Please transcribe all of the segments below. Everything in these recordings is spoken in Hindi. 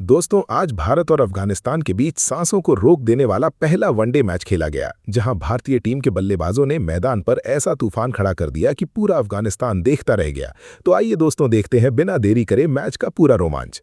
दोस्तों, आज भारत और अफगानिस्तान के बीच सांसों को रोक देने वाला पहला वनडे मैच खेला गया, जहां भारतीय टीम के बल्लेबाजों ने मैदान पर ऐसा तूफान खड़ा कर दिया कि पूरा अफगानिस्तान देखता रह गया। तो आइए दोस्तों, देखते हैं बिना देरी करे मैच का पूरा रोमांच।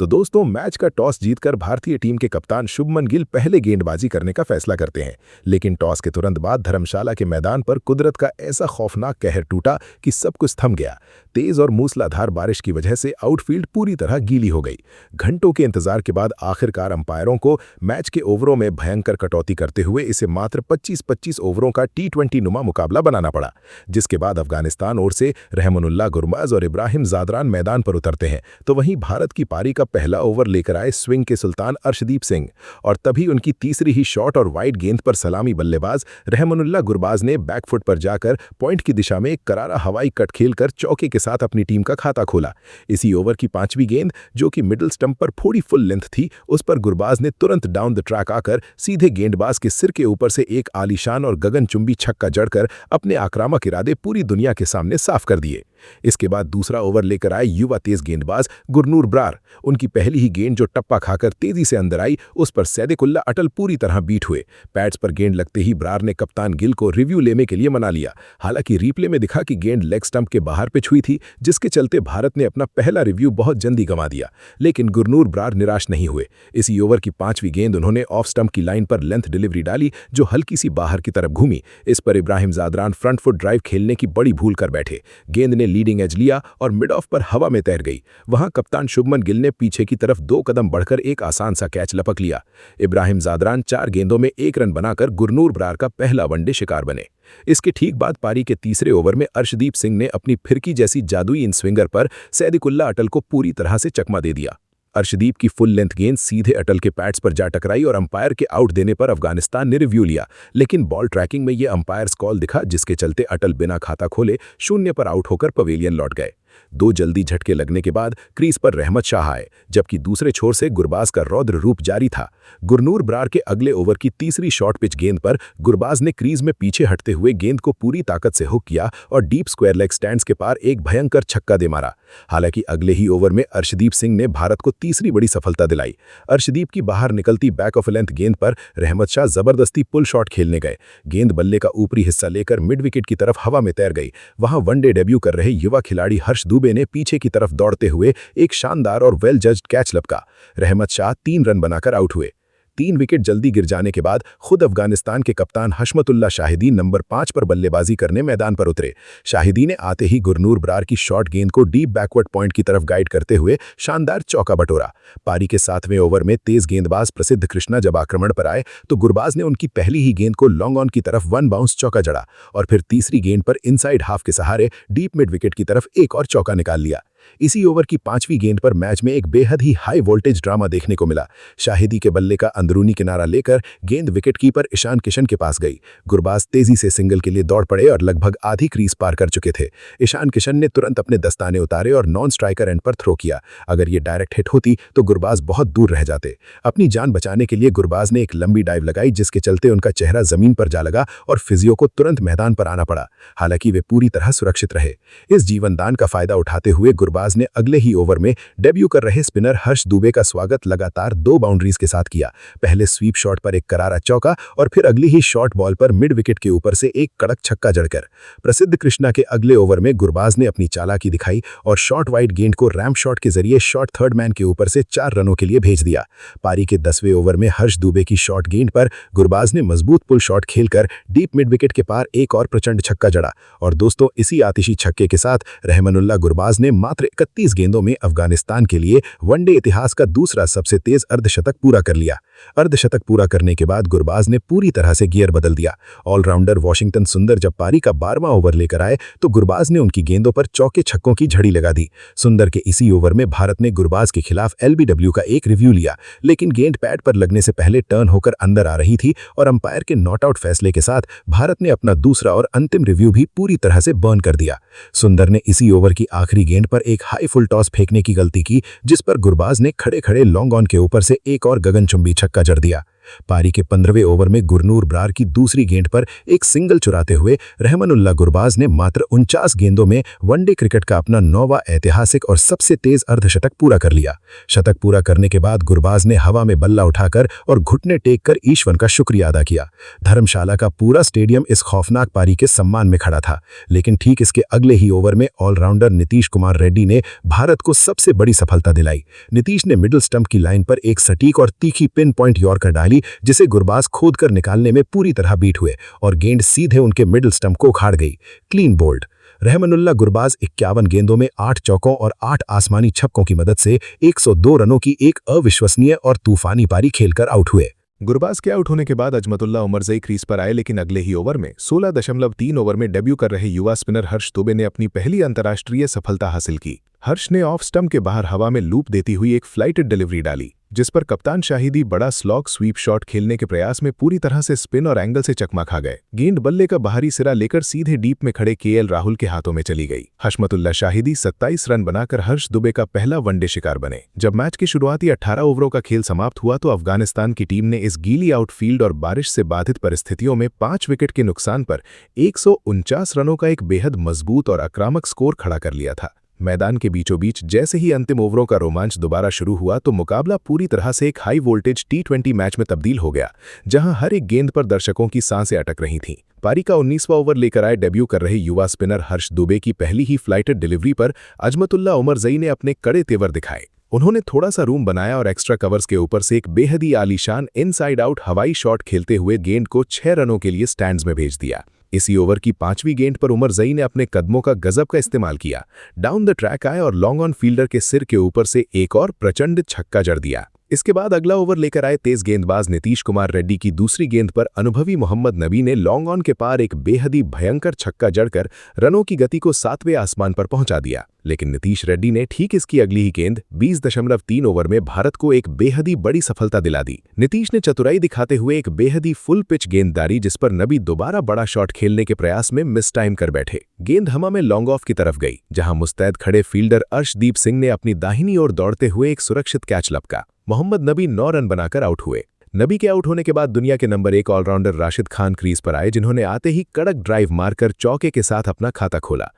तो दोस्तों, मैच का टॉस जीतकर भारतीय टीम के कप्तान शुभमन गिल पहले गेंदबाजी करने का फैसला करते हैं। लेकिन टॉस के तुरंत बाद धर्मशाला के मैदान पर कुदरत का ऐसा खौफनाक कहर टूटा कि सब कुछ थम गया। तेज और मूसलाधार बारिश की वजह से आउटफील्ड पूरी तरह गीली हो गई। घंटों के इंतजार के बाद आखिरकार अंपायरों को मैच के ओवरों में भयंकर कटौती करते हुए इसे मात्र 25-25 ओवरों का T20 नुमा मुकाबला बनाना पड़ा, जिसके बाद अफगानिस्तान ओर से रहमानुल्लाह गुरबाज और इब्राहिम जादरान मैदान पर उतरते हैं। तो वहीं भारत की पारी का पहला ओवर लेकर आए स्विंग के सुल्तान अर्शदीप सिंह, और तभी उनकी तीसरी ही शॉट और वाइड गेंद पर सलामी बल्लेबाज रहमानुल्लाह गुरबाज ने बैकफुट पर जाकर पॉइंट की दिशा में एक करारा हवाई कट खेलकर चौके के साथ अपनी टीम का खाता खोला। इसी ओवर की पांचवी गेंद, जो कि मिडिल स्टंप पर थोड़ी फुल लेंथ थी, उस पर गुरबाज ने तुरंत डाउन द ट्रैक आकर सीधे गेंदबाज के सिर के ऊपर से एक आलीशान और गगनचुंबी छक्का जड़कर अपने आक्रामक इरादे पूरी दुनिया के सामने साफ कर दिए। इसके बाद दूसरा ओवर लेकर आए युवा तेज गेंदबाज गुरनूर ब्रार। उनकी पहली ही गेंद जो टप्पा खाकर तेजी से अंदर आई, उस पर सैदिकुल्ला अटल पूरी तरह बीट हुए। पैड्स पर गेंद लगते ही ब्रार ने कप्तान गिल को रिव्यू लेने के लिए मना लिया। हालांकि रिप्ले में दिखा कि गेंद लेग स्टंप के बाहर पिच हुई थी, जिसके चलते भारत ने अपना पहला रिव्यू बहुत जल्दी गंवा दिया। लेकिन गुरनूर ब्रार निराश नहीं हुए। इसी ओवर की पांचवी गेंद उन्होंने ऑफ स्टंप की लाइन पर लेंथ डिलीवरी डाली, जो हल्की सी बाहर की तरफ घूमी। इस पर Ibrahim Zadran front foot drive खेलने की बड़ी भूल कर बैठे। गेंद ने लीडिंग एज लिया और मिड ऑफ पर हवा में तैर गई। वहां कप्तान शुभमन गिल ने पीछे की तरफ 2 कदम बढ़कर एक आसान सा कैच लपक लिया। इब्राहिम जादरान 4 गेंदों में 1 रन बनाकर गुरनूर ब्रार का पहला वनडे शिकार बने। इसके ठीक बाद पारी के तीसरे ओवर में अर्शदीप सिंह ने अपनी फिरकी जैसी जादुई इन स्विंगर पर सैदिकुल्ला अटल को पूरी तरह से चकमा दे दिया। अर्शदीप की फुल लेंथ गेंद सीधे अटल के पैड्स पर जा टकराई और अंपायर के आउट देने पर अफगानिस्तान ने रिव्यू लिया। लेकिन बॉल ट्रैकिंग में यह अंपायर्स कॉल दिखा, जिसके चलते अटल बिना खाता खोले 0 पर आउट होकर पवेलियन लौट गए। 2 जल्दी झटके लगने के बाद क्रीज पर रहमत शाह आए, जबकि दूसरे छोर से गुरबाज का रौद्र रूप जारी था। गुरनूर ब्रार के अगले ओवर की तीसरी शॉर्ट पिच गेंद पर गुरबाज ने क्रीज में पीछे हटते हुए गेंद को पूरी ताकत से हुक किया और डीप स्क्वायर लेग स्टैंड्स के पार एक भयंकर छक्का दे मारा। हालांकि अगले ही ओवर में अर्शदीप सिंह ने भारत को तीसरी बड़ी सफलता दिलाई। अर्शदीप की बाहर निकलती बैक ऑफ लेंथ गेंद पर रहमत शाह जबरदस्ती पुल शॉट खेलने गए। गेंद बल्ले का ऊपरी हिस्सा लेकर मिड विकेट की तरफ हवा में तैर गई। वहां वनडे डेब्यू कर रहे युवा खिलाड़ी हर्ष दुबे ने पीछे की तरफ दौड़ते हुए एक शानदार और वेल जज्ड कैच लपका। रहमत शाह 3 रन बनाकर आउट हुए। 3 विकेट जल्दी गिर जाने के बाद खुद अफगानिस्तान के कप्तान हशमतुल्लाह शाहिदी नंबर 5 पर बल्लेबाजी करने मैदान पर उतरे। शाहिदी ने आते ही गुरनूर ब्रार की शॉर्ट गेंद को डीप बैकवर्ड पॉइंट की तरफ गाइड करते हुए शानदार चौका बटोरा। पारी के 7वें ओवर में तेज गेंदबाज प्रसिद्ध कृष्णा जब आक्रमण पर आए, तो गुरबाज ने उनकी पहली ही गेंद को लॉन्ग ऑन की तरफ 1 बाउंस चौका जड़ा और फिर तीसरी गेंद पर इनसाइड हाफ के सहारे डीप मिड विकेट की तरफ एक और चौका निकाल लिया। इसी ओवर की 5वीं गेंद पर मैच में एक बेहद ही हाई वोल्टेज ड्रामा देखने को मिला। शाहिदी के बल्ले का अंदरूनी किनारा लेकर गेंद विकेटकीपर ईशान किशन के पास गई। गुरबाज तेजी से सिंगल के लिए दौड़ पड़े और लगभग आधी क्रीज पार कर चुके थे। ईशान किशन ने तुरंत अपने दस्ताने उतारे और नॉन स्ट्राइकर एंड पर थ्रो किया। अगर ये डायरेक्ट हिट होती तो गुरबाज बहुत दूर रह जाते। अपनी जान बचाने के लिए गुरबाज ने एक लंबी डाइव लगाई, जिसके चलते उनका चेहरा जमीन पर जा लगा और फिजियो को तुरंत मैदान पर आना पड़ा। हालांकि वे पूरी तरह सुरक्षित रहे। इस जीवनदान का फायदा उठाते हुए गुरबाज ने अगले ही ओवर में डेब्यू कर रहे स्पिनर हर्ष दुबे का स्वागत लगातार 2 बाउंड्रीज के साथ किया। पहले स्वीप शॉट पर एक करारा चौका और फिर अगली ही शॉर्ट बॉल पर मिड विकेट के ऊपर से एक कड़क छक्का जड़कर। प्रसिद्ध कृष्णा के अगले ओवर में गुरबाज ने अपनी चालाकी दिखाई और शॉर्ट वाइड गेंद को रैम्प शॉट के जरिए शॉर्ट थर्ड मैन के ऊपर से 4 रनों के लिए भेज दिया। पारी के 10वें ओवर में हर्ष दुबे की शॉर्ट गेंद पर गुरबाज ने मजबूत पुल शॉट खेलकर डीप मिड विकेट के पार एक और प्रचंड छक्का जड़ा। और दोस्तों, इसी आतिशी छक्के के साथ रहमानुल्लाह गुरबाज ने मात्र 31 गेंदों में अफगानिस्तान के लिए वनडे इतिहास का दूसरा सबसे तेज अर्धशतक पूरा कर लिया। अर्धशतक पूरा करने के बाद गुरबाज ने पूरी तरह से गियर बदल दिया। ऑलराउंडर वॉशिंगटन सुंदर जब पारी का 12वां ओवर लेकर आए, तो गुरबाज ने उनकी गेंदों पर चौके छक्कों की झड़ी लगा दी। सुंदर के इसी ओवर में भारत ने गुरबाज के खिलाफ LBW का एक रिव्यू लिया, लेकिन गेंद पैड पर लगने से पहले टर्न होकर अंदर आ रही थी और अंपायर के नॉट आउट फैसले के साथ भारत ने अपना दूसरा और अंतिम रिव्यू भी पूरी तरह से बर्न कर दिया। सुंदर ने इसी ओवर की आखिरी गेंद पर एक हाई फुल टॉस फेंकने की गलती की, जिस पर गुरबाज ने खड़े खड़े लॉन्ग ऑन के ऊपर से एक और गगनचुंबी छक्का जड़ दिया। पारी के 15वें ओवर में गुरनूर ब्रार की दूसरी गेंद पर एक सिंगल चुराते हुए रहमानुल्लाह गुरबाज ने मात्र 49 गेंदों में वनडे क्रिकेट का अपना 9वां ऐतिहासिक और सबसे तेज अर्धशतक पूरा कर लिया। शतक पूरा करने के बाद गुरबाज ने हवा में बल्ला उठाकर और घुटने टेक कर ईश्वर का शुक्रिया अदा किया। धर्मशाला का पूरा स्टेडियम इस खौफनाक पारी के सम्मान में खड़ा था, लेकिन ठीक इसके अगले ही ओवर में ऑलराउंडर नीतीश कुमार रेड्डी ने भारत को सबसे बड़ी सफलता दिलाई। नीतीश ने मिडिल स्टंप की लाइन पर एक सटीक और तीखी पिन पॉइंट यॉर्कर डाली, जिसे गुरबाज खोदकर निकालने में पूरी तरह बीट हुए और गेंद सीधे उनके मिडिल स्टंप को उखाड़ गई। Clean bowled. रहमानुल्लाह गुरबाज 51 गेंदों में 8 चौकों और 8 आसमानी छक्कों की मदद से 102 रनों की एक अविश्वसनीय और तूफानी पारी खेलकर आउट हुए। गुरबाज के आउट होने के बाद अजमतुल्लाह उमरज़ई क्रीज पर आए, लेकिन अगले ही ओवर में 16.3 ओवर में डेब्यू कर रहे युवा स्पिनर हर्ष दुबे ने अपनी पहली अंतर्राष्ट्रीय सफलता हासिल की। हर्ष ने ऑफ स्टंप के बाहर हवा में लूप देती हुई एक फ्लाइटेड डिलीवरी डाली, जिस पर कप्तान शाहिदी बड़ा स्लॉग स्वीप शॉट खेलने के प्रयास में पूरी तरह से स्पिन और एंगल से चकमा खा गए। गेंद बल्ले का बाहरी सिरा लेकर सीधे डीप में खड़े केएल राहुल के हाथों में चली गई। हशमतुल्लाह शाहिदी 27 रन बनाकर हर्ष दुबे का पहला वनडे शिकार बने। जब मैच के शुरुआती 18 ओवरों का खेल समाप्त हुआ तो अफगानिस्तान की टीम ने इस गीली आउटफील्ड और बारिश से बाधित परिस्थितियों में 5 विकेट के नुकसान पर 149 रनों का एक बेहद मजबूत और आक्रामक स्कोर खड़ा कर लिया था। मैदान के बीचों बीच जैसे ही अंतिम ओवरों का रोमांच दोबारा शुरू हुआ तो मुकाबला पूरी तरह से एक हाई वोल्टेज T20 मैच में तब्दील हो गया, जहां हर एक गेंद पर दर्शकों की सांसें अटक रही थीं। पारी का 19वां ओवर लेकर आए डेब्यू कर रहे युवा स्पिनर हर्ष दुबे की पहली ही फ्लाइटेड डिलीवरी पर अजमतुल्लाह उमरज़ई ने अपने कड़े तेवर दिखाए। उन्होंने थोड़ा सा रूम बनाया और एक्स्ट्रा कवर्स के ऊपर से एक बेहद ही आलीशान इनसाइड आउट हवाई शॉट खेलते हुए गेंद को 6 रनों के लिए स्टैंड्स में भेज दिया। इसी ओवर की 5वीं गेंद पर उमरज़ई ने अपने कदमों का गजब का इस्तेमाल किया, डाउन द ट्रैक आए और लॉन्ग ऑन फील्डर के सिर के ऊपर से एक और प्रचंड छक्का जड़ दिया। इसके बाद अगला ओवर लेकर आए तेज गेंदबाज नीतीश कुमार रेड्डी की दूसरी गेंद पर अनुभवी मोहम्मद नबी ने लॉन्ग ऑन के पार एक बेहद ही भयंकर छक्का जड़कर रनों की गति को 7वें आसमान पर पहुंचा दिया। लेकिन नीतीश रेड्डी ने ठीक इसकी अगली ही गेंद 20.3 ओवर में भारत को एक बेहद ही बड़ी सफलता दिला दी। नीतीश ने चतुराई दिखाते हुए एक बेहद ही फुल पिच गेंददारी, जिस पर नबी दोबारा बड़ा शॉट खेलने के प्रयास में मिस टाइम कर बैठे। गेंद हवा में लॉन्ग ऑफ की तरफ गई, जहां मुस्तैद खड़े फील्डर अर्शदीप सिंह ने अपनी दाहिनी ओर दौड़ते हुए एक सुरक्षित कैच लपका। मोहम्मद नबी 9 रन बनाकर आउट हुए। नबी के आउट होने के बाद दुनिया के number 1 allrounder Rashid Khan crease पर आए, जिन्होंने आते ही कड़क ड्राइव मारकर चौके के साथ अपना खाता खोला।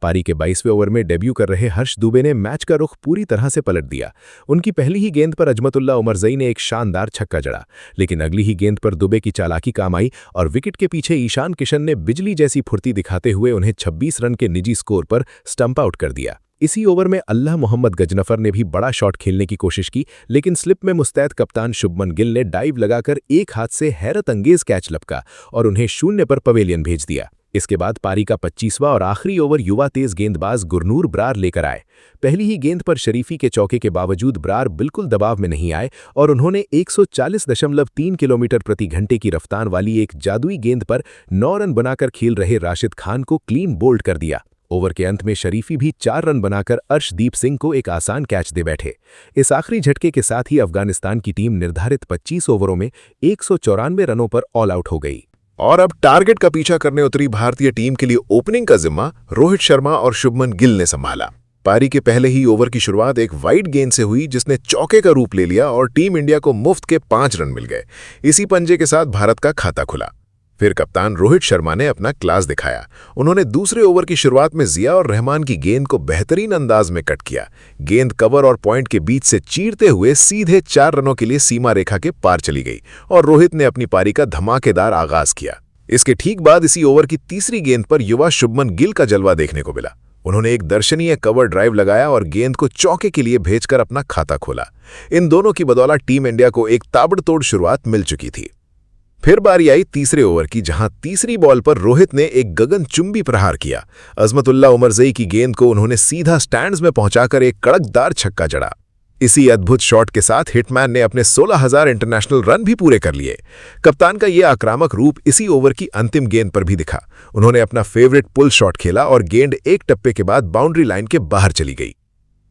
पारी के 22वें ओवर में डेब्यू कर रहे हर्ष दुबे ने मैच का रुख पूरी तरह से पलट दिया। उनकी पहली ही गेंद पर अजमतुल्लाह उमरज़ई ने एक शानदार छक्का जड़ा, लेकिन अगली ही गेंद पर दुबे की चालाकी काम आई और विकेट के पीछे ईशान किशन ने बिजली जैसी फुर्ती दिखाते हुए उन्हें 26 रन के निजी स्कोर पर स्टंप आउट कर दिया। इसी ओवर में अल्लाह मोहम्मद गजनफर ने भी बड़ा शॉट खेलने की कोशिश की, लेकिन स्लिप में मुस्तैद कप्तान शुभमन गिल ने डाइव लगाकर एक हाथ से हैरत अंगेज कैच लपका और उन्हें 0 पर पवेलियन भेज दिया। इसके बाद पारी का 25वां और आखिरी ओवर युवा तेज गेंदबाज गुरनूर ब्रार लेकर आए। पहली ही गेंद पर शरीफी के चौके के बावजूद ब्रार बिल्कुल दबाव में नहीं आए और उन्होंने 140.3 किलोमीटर प्रति घंटे की रफ्तार वाली एक जादुई गेंद पर 9 रन बनाकर खेल रहे राशिद खान को क्लीन बोल्ड कर दिया। ओवर के अंत में शरीफी भी 4 रन बनाकर अर्शदीप सिंह को एक आसान कैच दे बैठे। इस आखिरी झटके के साथ ही अफगानिस्तान की टीम निर्धारित 25 ओवरों में 194 रनों पर ऑल आउट हो गई। और अब टारगेट का पीछा करने उतरी भारतीय टीम के लिए ओपनिंग का जिम्मा रोहित शर्मा और शुभमन गिल ने संभाला। पारी के पहले ही ओवर की शुरुआत एक वाइड गेंद से हुई, जिसने चौके का रूप ले लिया और टीम इंडिया को मुफ्त के 5 रन मिल गए। इसी पंजे के साथ भारत का खाता खुला। फिर कप्तान रोहित शर्मा ने अपना क्लास दिखाया। उन्होंने दूसरे ओवर की शुरुआत में जिया और रहमान की गेंद को बेहतरीन अंदाज में कट किया। गेंद कवर और पॉइंट के बीच से चीरते हुए सीधे 4 रनों के लिए सीमा रेखा के पार चली गई और रोहित ने अपनी पारी का धमाकेदार आगाज किया। इसके ठीक बाद इसी ओवर की तीसरी गेंद पर युवा शुभमन गिल का जलवा देखने को मिला। उन्होंने एक दर्शनीय कवर ड्राइव लगाया और गेंद को चौके के लिए भेजकर अपना खाता खोला। इन दोनों की बदौलत टीम इंडिया को एक ताबड़तोड़ शुरुआत मिल चुकी थी। फिर बारी आई तीसरे ओवर की, जहां तीसरी बॉल पर रोहित ने एक गगनचुंबी प्रहार किया। अजमतुल्लाह उमरज़ई की गेंद को उन्होंने सीधा स्टैंड्स में पहुंचाकर एक कड़कदार छक्का जड़ा। इसी अद्भुत शॉट के साथ हिटमैन ने अपने 16,000 इंटरनेशनल रन भी पूरे कर लिए। कप्तान का यह आक्रामक रूप इसी ओवर की अंतिम गेंद पर भी दिखा। उन्होंने अपना फेवरेट पुल शॉट खेला और गेंद एक टप्पे के बाद बाउंड्री लाइन के बाहर चली गई।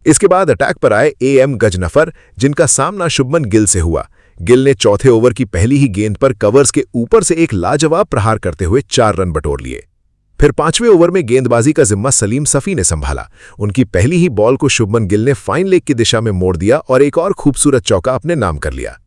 इसके बाद अटैक पर आए AM गजनफर, जिनका सामना शुभमन गिल से हुआ। गिल ने चौथे ओवर की पहली ही गेंद पर कवर्स के ऊपर से एक लाजवाब प्रहार करते हुए 4 रन बटोर लिए। फिर 5वें ओवर में गेंदबाजी का जिम्मा सलीम सफी ने संभाला। उनकी पहली ही बॉल को शुभमन गिल ने फाइन लेग की दिशा में मोड़ दिया और एक और खूबसूरत चौका अपने नाम कर लिया।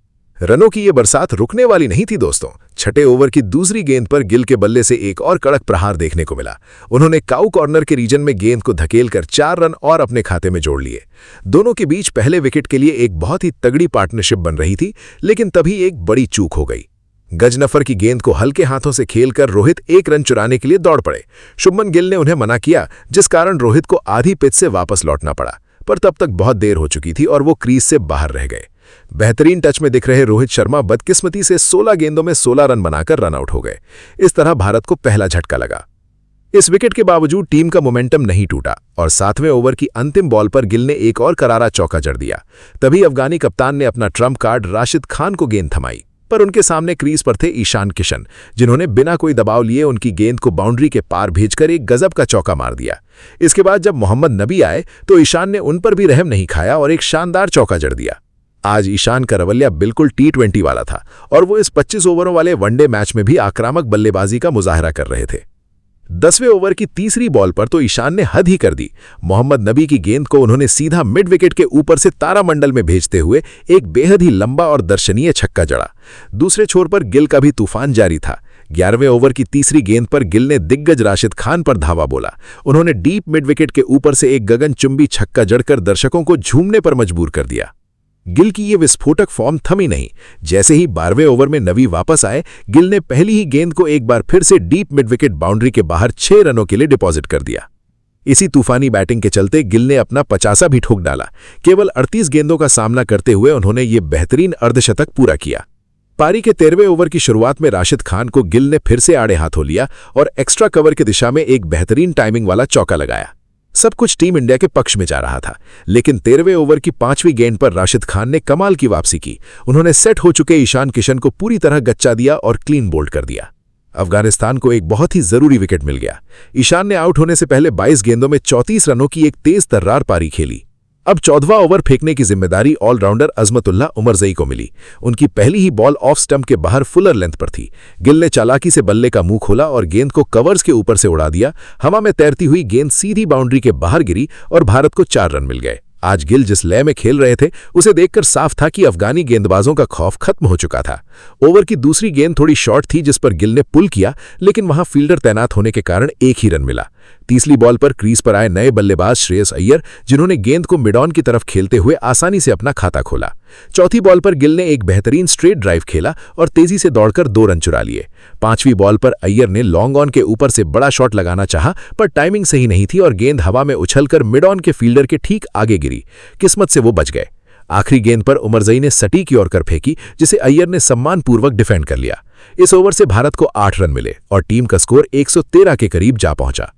रनों की ये बरसात रुकने वाली नहीं थी दोस्तों। छठे ओवर की दूसरी गेंद पर गिल के बल्ले से एक और कड़क प्रहार देखने को मिला। उन्होंने काऊ कॉर्नर के रीजन में गेंद को धकेलकर 4 रन और अपने खाते में जोड़ लिए। दोनों के बीच पहले विकेट के लिए एक बहुत ही तगड़ी पार्टनरशिप बन रही थी, लेकिन तभी एक बड़ी चूक हो गई। गजनफर की गेंद को हल्के हाथों से खेलकर रोहित 1 रन चुराने के लिए दौड़ पड़े। शुभमन गिल ने उन्हें मना किया, जिस कारण रोहित को आधी पिच से वापस लौटना पड़ा, पर तब तक बहुत देर हो चुकी थी और वो क्रीज से बाहर रह गए। बेहतरीन टच में दिख रहे रोहित शर्मा बदकिस्मती से 16 गेंदों में 16 रन बनाकर रन आउट हो गए। इस तरह भारत को पहला झटका लगा। इस विकेट के बावजूद टीम का मोमेंटम नहीं टूटा और 7वें ओवर की अंतिम बॉल पर गिल ने एक और करारा चौका जड़ दिया। तभी अफगानी कप्तान ने अपना ट्रम्प कार्ड राशिद खान को गेंद थमाई, पर उनके सामने क्रीज पर थे ईशान किशन, जिन्होंने बिना कोई दबाव लिए उनकी गेंद को बाउंड्री के पार भेजकर एक गजब का चौका मार दिया। इसके बाद जब मोहम्मद नबी आए तो ईशान ने उन पर भी रहम नहीं खाया और एक शानदार चौका जड़ दिया। आज ईशान का रवैया बिल्कुल T20 वाला था और वो इस 25 ओवरों वाले वनडे मैच में भी आक्रामक बल्लेबाजी का मुजाहरा कर रहे थे। 10वें ओवर की तीसरी बॉल पर तो ईशान ने हद ही कर दी। मोहम्मद नबी की गेंद को उन्होंने सीधा मिड विकेट के ऊपर से तारामंडल में भेजते हुए एक बेहद ही लंबा और दर्शनीय छक्का जड़ा। दूसरे छोर पर गिल का भी तूफान जारी था। 11वें ओवर की तीसरी गेंद पर गिल ने दिग्गज राशिद खान पर धावा बोला। उन्होंने डीप मिड विकेट के ऊपर से एक गगनचुंबी छक्का जड़कर दर्शकों को झूमने पर मजबूर कर दिया। गिल की ये विस्फोटक फॉर्म थमी नहीं। जैसे ही 12वें ओवर में नबी वापस आए, गिल ने पहली ही गेंद को एक बार फिर से डीप मिड विकेट बाउंड्री के बाहर 6 रनों के लिए डिपॉजिट कर दिया। इसी तूफानी बैटिंग के चलते गिल ने अपना 50वां भी ठोक डाला। केवल 38 गेंदों का सामना करते हुए उन्होंने ये बेहतरीन अर्धशतक पूरा किया। पारी के 13वें ओवर की शुरुआत में राशिद खान को गिल ने फिर से आड़े हाथों लिया और एक्स्ट्रा कवर की दिशा में एक बेहतरीन टाइमिंग वाला चौका लगाया। सब कुछ टीम इंडिया के पक्ष में जा रहा था, लेकिन 13वें ओवर की 5वीं गेंद पर राशिद खान ने कमाल की वापसी की। उन्होंने सेट हो चुके ईशान किशन को पूरी तरह गच्चा दिया और क्लीन बोल्ड कर दिया। अफगानिस्तान को एक बहुत ही जरूरी विकेट मिल गया। ईशान ने आउट होने से पहले 22 गेंदों में 34 रनों की एक तेज तर्रार पारी खेली। अब 14वां ओवर फेंकने की जिम्मेदारी ऑलराउंडर अजमतुल्लाह उमरजई को मिली। उनकी पहली ही बॉल ऑफ स्टंप के बाहर फुलर लेंथ पर थी। गिल ने चालाकी से बल्ले का मुंह खोला और गेंद को कवर्स के ऊपर से उड़ा दिया। हवा में तैरती हुई गेंद सीधी बाउंड्री के बाहर गिरी और भारत को 4 रन मिल गए। आज गिल जिस लय में खेल रहे थे, उसे देखकर साफ था कि अफगानी गेंदबाजों का खौफ खत्म हो चुका था। ओवर की दूसरी गेंद थोड़ी शॉर्ट थी, जिस पर गिल ने पुल किया, लेकिन वहां फील्डर तैनात होने के कारण एक ही रन मिला। तीसरी बॉल पर क्रीज पर आए नए बल्लेबाज श्रेयस अय्यर, जिन्होंने गेंद को मिड ऑन की तरफ खेलते हुए आसानी से अपना खाता खोला। चौथी बॉल पर गिल ने एक बेहतरीन स्ट्रेट ड्राइव खेला और तेजी से दौड़कर 2 रन चुरा लिए। 5वीं बॉल पर अय्यर ने लॉन्ग ऑन के ऊपर से बड़ा शॉट लगाना चाहा, पर टाइमिंग सही नहीं थी और गेंद हवा में उछलकर मिड ऑन के फील्डर के ठीक आगे गिरी। किस्मत से वो बच गए। आखिरी गेंद पर उमरजई ने सटी की ओर कर फेंकी, जिसे अय्यर ने सम्मानपूर्वक डिफेंड कर लिया। इस ओवर से भारत को 8 रन मिले और टीम का स्कोर 113 के करीब जा पहुंचा।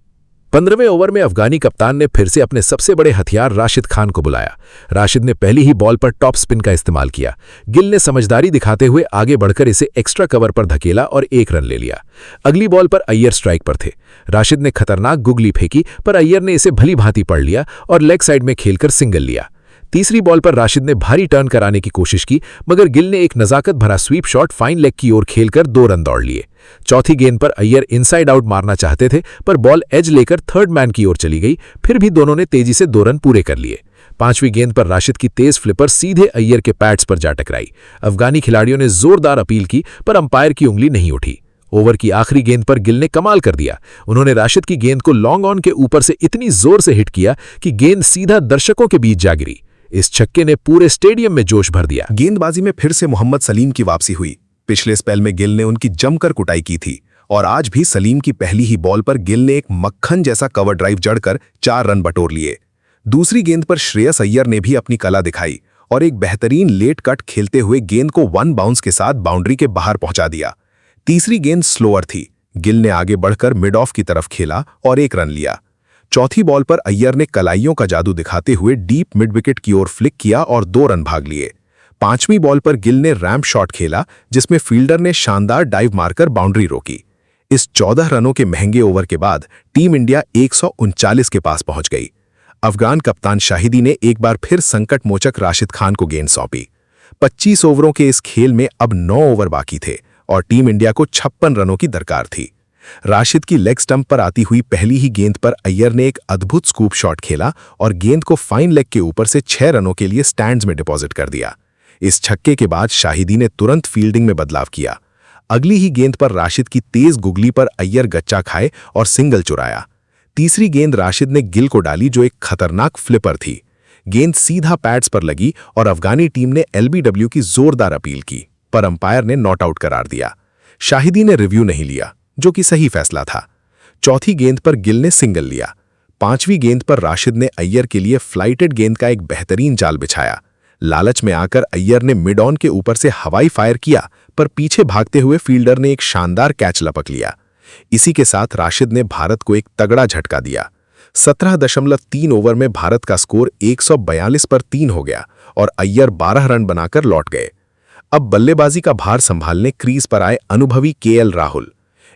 15वें ओवर में अफगानी कप्तान ने फिर से अपने सबसे बड़े हथियार राशिद खान को बुलाया। राशिद ने पहली ही बॉल पर टॉप स्पिन का इस्तेमाल किया। गिल ने समझदारी दिखाते हुए आगे बढ़कर इसे एक्स्ट्रा कवर पर धकेला और 1 रन ले लिया। अगली बॉल पर अय्यर स्ट्राइक पर थे। राशिद ने खतरनाक गुगली फेंकी, पर अय्यर ने इसे भली भांति पढ़ लिया और लेग साइड में खेलकर सिंगल लिया। तीसरी बॉल पर राशिद ने भारी टर्न कराने की कोशिश की, मगर गिल ने एक नजाकत भरा स्वीप शॉट फाइन लेग की ओर खेलकर 2 रन दौड़ लिए। चौथी गेंद पर अय्यर इनसाइड आउट मारना चाहते थे, पर बॉल एज लेकर थर्ड मैन की ओर चली गई। फिर भी दोनों ने तेजी से 2 रन पूरे कर लिए। 5वीं गेंद पर राशिद की तेज फ्लिपर सीधे अय्यर के पैड्स पर जा टकराई। अफगानी खिलाड़ियों ने जोरदार अपील की, पर अंपायर की उंगली नहीं उठी। ओवर की आखिरी गेंद पर गिल ने कमाल कर दिया। उन्होंने राशिद की गेंद को लॉन्ग ऑन के ऊपर से इतनी जोर से हिट किया कि गेंद सीधा दर्शकों के बीच जा गिरी। इस छक्के ने पूरे स्टेडियम में जोश भर दिया। गेंदबाजी में फिर से मोहम्मद सलीम की वापसी हुई। पिछले स्पेल में गिल ने उनकी जमकर कुटाई की थी और आज भी सलीम की पहली ही बॉल पर गिल ने एक मक्खन जैसा कवर ड्राइव जड़कर 4 रन बटोर लिए। दूसरी गेंद पर श्रेयस अय्यर ने भी अपनी कला दिखाई और एक बेहतरीन लेट कट खेलते हुए गेंद को 1 बाउंस के साथ बाउंड्री के बाहर पहुंचा दिया। तीसरी गेंद स्लोअर थी। गिल ने आगे बढ़कर मिड ऑफ की तरफ खेला और 1 रन लिया। चौथी बॉल पर अय्यर ने कलाइयों का जादू दिखाते हुए डीप मिड विकेट की ओर फ्लिक किया और 2 रन भाग लिए। 5वीं बॉल पर गिल ने रैम्प शॉट खेला, जिसमें फील्डर ने शानदार डाइव मारकर बाउंड्री रोकी। इस 14 रनों के महंगे ओवर के बाद टीम इंडिया 139 के पास पहुंच गई। अफगान कप्तान शाहिदी ने एक बार फिर संकट मोचक राशिद खान को गेंद सौंपी। 25 ओवरों के इस खेल में अब 9 ओवर बाकी थे और टीम इंडिया को 56 रनों की दरकार थी। राशिद की लेग स्टंप पर आती हुई पहली ही गेंद पर अय्यर ने एक अद्भुत स्कूप शॉट खेला और गेंद को फाइन लेग के ऊपर से 6 रनों के लिए स्टैंड्स में डिपॉजिट कर दिया। इस छक्के के बाद शाहिदी ने तुरंत फील्डिंग में बदलाव किया। अगली ही गेंद पर राशिद की तेज गुगली पर अय्यर गच्चा खाए और सिंगल चुराया। तीसरी गेंद राशिद ने गिल को डाली जो एक खतरनाक फ्लिपर थी। गेंद सीधा पैड्स पर लगी और अफगानी टीम ने एलबीडब्ल्यू की जोरदार अपील की, पर अंपायर ने नॉट आउट करार दिया। शाहिदी ने रिव्यू नहीं लिया, जो कि सही फैसला था। चौथी गेंद पर गिल ने सिंगल लिया। पांचवीं गेंद पर राशिद ने अय्यर के लिए फ्लाइटेड गेंद का एक बेहतरीन जाल बिछाया। लालच में आकर अय्यर ने मिड ऑन के ऊपर से हवाई फायर किया, पर पीछे भागते हुए फील्डर ने एक शानदार कैच लपक लिया। इसी के साथ राशिद ने भारत को एक तगड़ा झटका दिया। 17.3 ओवर में भारत का स्कोर 142 पर 3 हो गया और अय्यर 12 रन बनाकर लौट गए। अब बल्लेबाजी का भार संभालने क्रीज पर आए अनुभवी केएल राहुल।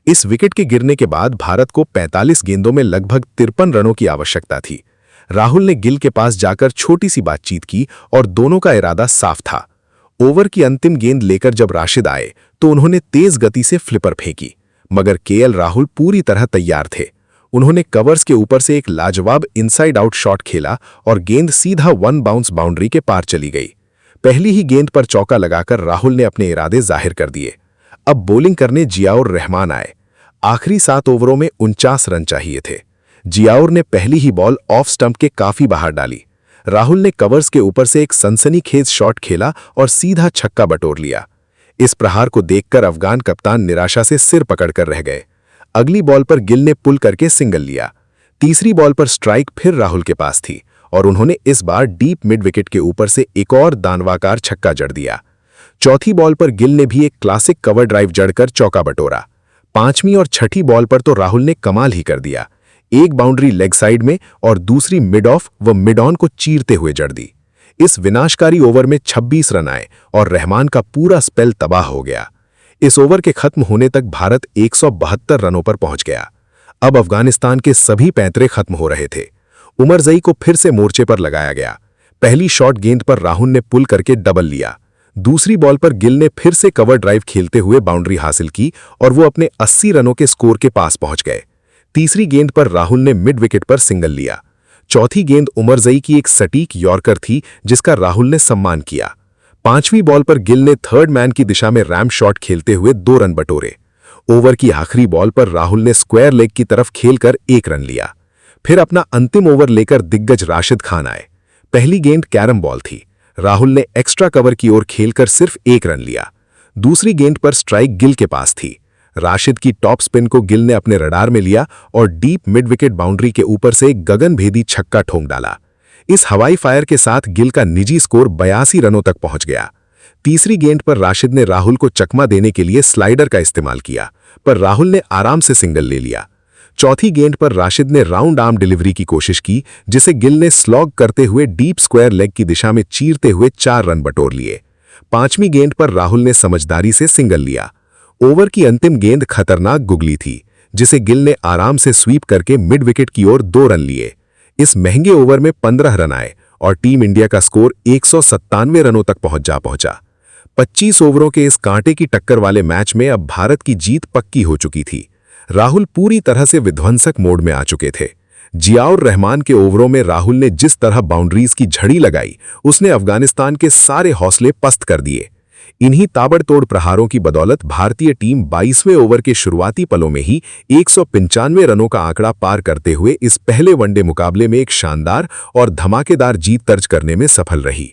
इस विकेट के गिरने के बाद भारत को 45 गेंदों में लगभग 53 रनों की आवश्यकता थी। राहुल ने गिल के पास जाकर छोटी सी बातचीत की और दोनों का इरादा साफ था। ओवर की अंतिम गेंद लेकर जब राशिद आए तो उन्होंने तेज गति से फ्लिपर फेंकी, मगर केएल राहुल पूरी तरह तैयार थे। उन्होंने कवर्स के ऊपर से एक लाजवाब इनसाइड आउट शॉट खेला और गेंद सीधा वन बाउंस बाउंड्री के पार चली गई। पहली ही गेंद पर चौका लगाकर राहुल ने अपने इरादे जाहिर कर दिए। अब बॉलिंग करने जियाउर रहमान आए। आखिरी 7 ओवरों में 49 रन चाहिए थे। जियाउर ने पहली ही बॉल ऑफ स्टंप के काफी बाहर डाली। राहुल ने कवर्स के ऊपर से एक सनसनीखेज शॉट खेला और सीधा छक्का बटोर लिया। इस प्रहार को देखकर अफगान कप्तान निराशा से सिर पकड़कर रह गए। अगली बॉल पर गिल ने पुल करके सिंगल लिया। तीसरी बॉल पर स्ट्राइक फिर राहुल के पास थी और उन्होंने इस बार डीप मिड विकेट के ऊपर से एक और दानवाकार छक्का जड़ दिया। चौथी बॉल पर गिल ने भी एक क्लासिक कवर ड्राइव जड़कर चौका बटोरा। पांचवीं और छठी बॉल पर तो राहुल ने कमाल ही कर दिया। एक बाउंड्री लेग साइड में और दूसरी मिड ऑफ व मिड ऑन को चीरते हुए जड़ दी। इस विनाशकारी ओवर में 26 रन आए और रहमान का पूरा स्पेल तबाह हो गया। इस ओवर के खत्म होने तक भारत 172 रनों पर पहुंच गया। अब अफगानिस्तान के सभी पैंतरे खत्म हो रहे थे। उमरजई को फिर से मोर्चे पर लगाया गया। पहली शॉट गेंद पर राहुल ने पुल करके डबल लिया। दूसरी बॉल पर गिल ने फिर से कवर ड्राइव खेलते हुए बाउंड्री हासिल की और वो अपने 80 रनों के स्कोर के पास पहुंच गए। तीसरी गेंद पर राहुल ने मिड विकेट पर सिंगल लिया। चौथी गेंद उमरजई की एक सटीक यॉर्कर थी जिसका राहुल ने सम्मान किया। पांचवीं बॉल पर गिल ने थर्ड मैन की दिशा में रैम शॉट खेलते हुए 2 रन बटोरे। ओवर की आखिरी बॉल पर राहुल ने स्क्वायर लेग की तरफ खेलकर 1 रन लिया। फिर अपना अंतिम ओवर लेकर दिग्गज राशिद खान आए। पहली गेंद कैरम बॉल थी। राहुल ने एक्स्ट्रा कवर की ओर खेलकर सिर्फ 1 रन लिया। दूसरी गेंद पर स्ट्राइक गिल के पास थी। राशिद की टॉप स्पिन को गिल ने अपने रडार में लिया और डीप मिड विकेट बाउंड्री के ऊपर से एक गगनभेदी छक्का ठोंक डाला। इस हवाई फायर के साथ गिल का निजी स्कोर 82 रनों तक पहुंच गया। तीसरी गेंद पर राशिद ने राहुल को चकमा देने के लिए स्लाइडर का इस्तेमाल किया, पर राहुल ने आराम से सिंगल ले लिया। चौथी गेंद पर राशिद ने राउंड आर्म डिलीवरी की कोशिश की, जिसे गिल ने स्लॉग करते हुए डीप स्क्वायर लेग की दिशा में चीरते हुए 4 रन बटोर लिए। पांचवीं गेंद पर राहुल ने समझदारी से सिंगल लिया। ओवर की अंतिम गेंद खतरनाक गुगली थी, जिसे गिल ने आराम से स्वीप करके मिड विकेट की ओर 2 रन लिए। इस महंगे ओवर में 15 रन आए और टीम इंडिया का स्कोर 197 रनों तक पहुंचा। 25 ओवरों के इस कांटे की टक्कर वाले मैच में अब भारत की जीत पक्की हो चुकी थी। राहुल पूरी तरह से विध्वंसक मोड में आ चुके थे। जियाउर रहमान के ओवरों में राहुल ने जिस तरह बाउंड्रीज की झड़ी लगाई, उसने अफगानिस्तान के सारे हौसले पस्त कर दिए। इन्हीं ताबड़तोड़ प्रहारों की बदौलत भारतीय टीम 22वें ओवर के शुरुआती पलों में ही 195 रनों का आंकड़ा पार करते हुए इस पहले वनडे मुकाबले में एक शानदार और धमाकेदार जीत दर्ज करने में सफल रही।